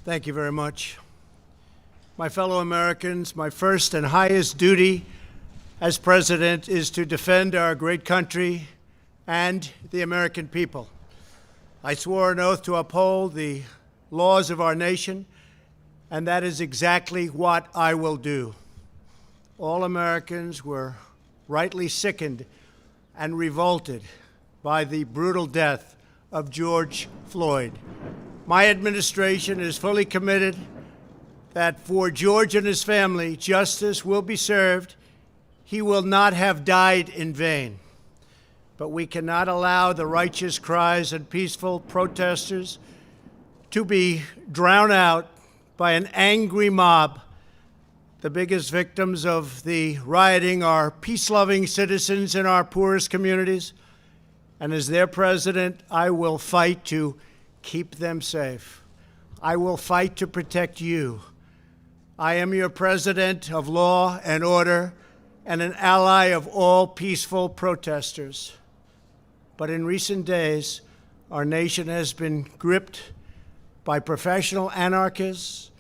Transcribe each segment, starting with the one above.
Thank you very much. My fellow Americans, my first and highest duty as president is to defend our great country and the American people. I swore an oath to uphold the laws of our nation, and that is exactly what I will do. All Americans were rightly sickened and revolted by the brutal death of George Floyd. My administration is fully committed that for George and his family, justice will be served. He will not have died in vain. But we cannot allow the righteous cries and peaceful protesters to be drowned out by an angry mob. The biggest victims of the rioting are peace-loving citizens in our poorest communities. And as their president, I will fight to keep them safe. I will fight to protect you. I am your president of law and order and an ally of all peaceful protesters. But in recent days, our nation has been gripped by professional anarchists,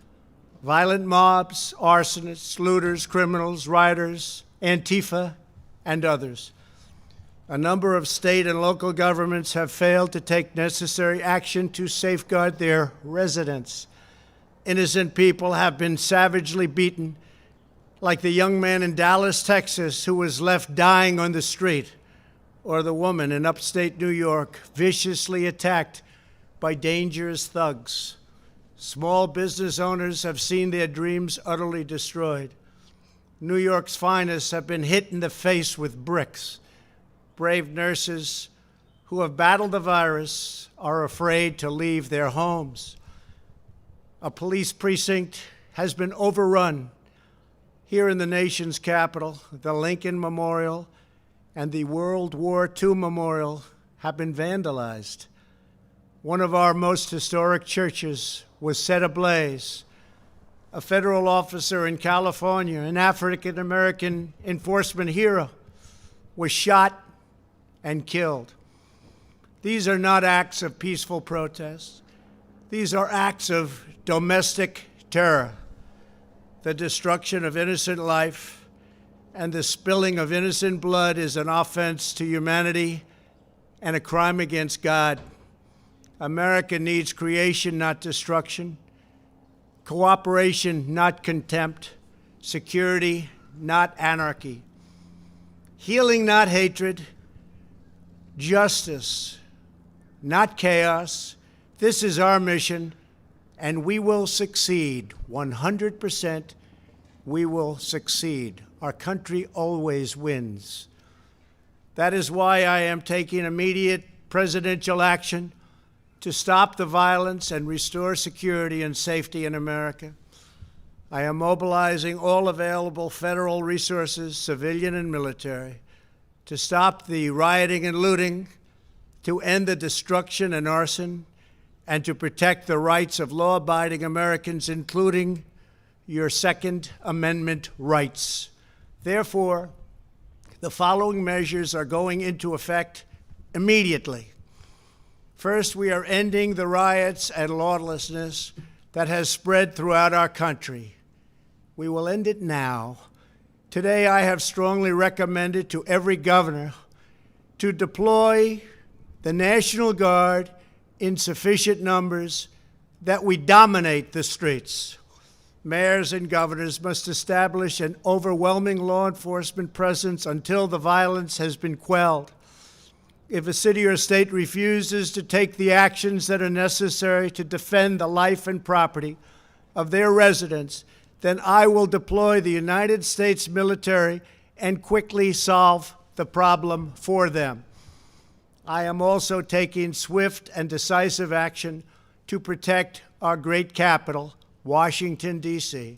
violent mobs, arsonists, looters, criminals, rioters, Antifa, and others. A number of state and local governments have failed to take necessary action to safeguard their residents. Innocent people have been savagely beaten, like the young man in Dallas, Texas, who was left dying on the street, or the woman in upstate New York viciously attacked by dangerous thugs. Small business owners have seen their dreams utterly destroyed. New York's finest have been hit in the face with bricks. Brave nurses who have battled the virus are afraid to leave their homes. A police precinct has been overrun here in the nation's capital. The Lincoln Memorial and the World War II Memorial have been vandalized. One of our most historic churches was set ablaze. A federal officer in California, an African-American enforcement hero, was shot and killed. These are not acts of peaceful protest. These are acts of domestic terror. The destruction of innocent life and the spilling of innocent blood is an offense to humanity and a crime against God. America needs creation, not destruction, cooperation, not contempt, security, not anarchy, healing, not hatred, justice, not chaos. This is our mission, and we will succeed. 100%, we will succeed. Our country always wins. That is why I am taking immediate presidential action to stop the violence and restore security and safety in America. I am mobilizing all available federal resources, civilian and military, to stop the rioting and looting, to end the destruction and arson, and to protect the rights of law-abiding Americans, including your Second Amendment rights. Therefore, the following measures are going into effect immediately. First, we are ending the riots and lawlessness that has spread throughout our country. We will end it now. Today, I have strongly recommended to every governor to deploy the National Guard in sufficient numbers that we dominate the streets. Mayors and governors must establish an overwhelming law enforcement presence until the violence has been quelled. If a city or state refuses to take the actions that are necessary to defend the life and property of their residents, then I will deploy the United States military and quickly solve the problem for them. I am also taking swift and decisive action to protect our great capital, Washington, D.C.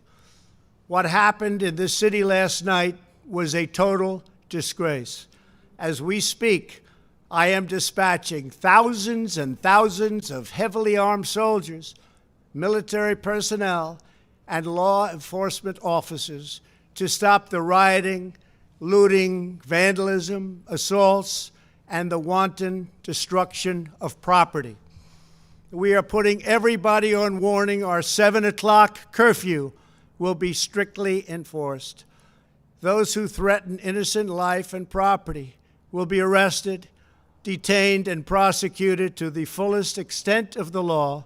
What happened in this city last night was a total disgrace. As we speak, I am dispatching thousands and thousands of heavily armed soldiers, military personnel, and law enforcement officers to stop the rioting, looting, vandalism, assaults, and the wanton destruction of property. We are putting everybody on warning. Our 7 o'clock curfew will be strictly enforced. Those who threaten innocent life and property will be arrested, detained, and prosecuted to the fullest extent of the law.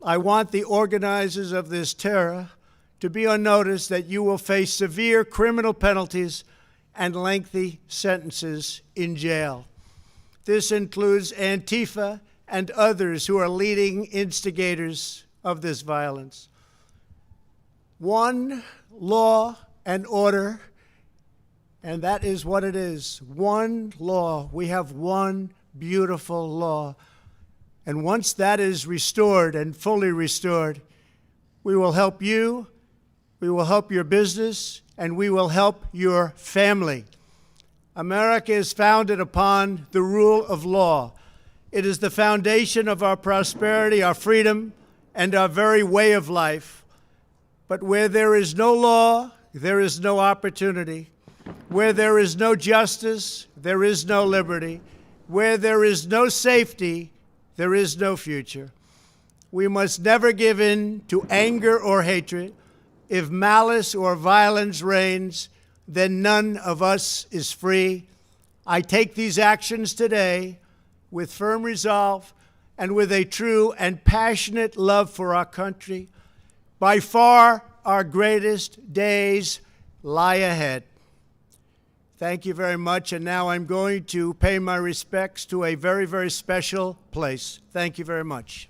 I want the organizers of this terror to be on notice that you will face severe criminal penalties and lengthy sentences in jail. This includes Antifa and others who are leading instigators of this violence. One law and order, and that is what it is. One law. We have one beautiful law. And once that is restored and fully restored, we will help you, we will help your business, and we will help your family. America is founded upon the rule of law. It is the foundation of our prosperity, our freedom, and our very way of life. But where there is no law, there is no opportunity. Where there is no justice, there is no liberty. Where there is no safety, there is no future. We must never give in to anger or hatred. If malice or violence reigns, then none of us is free. I take these actions today with firm resolve and with a true and passionate love for our country. By far, our greatest days lie ahead. Thank you very much, and now I'm going to pay my respects to a very, very special place. Thank you very much.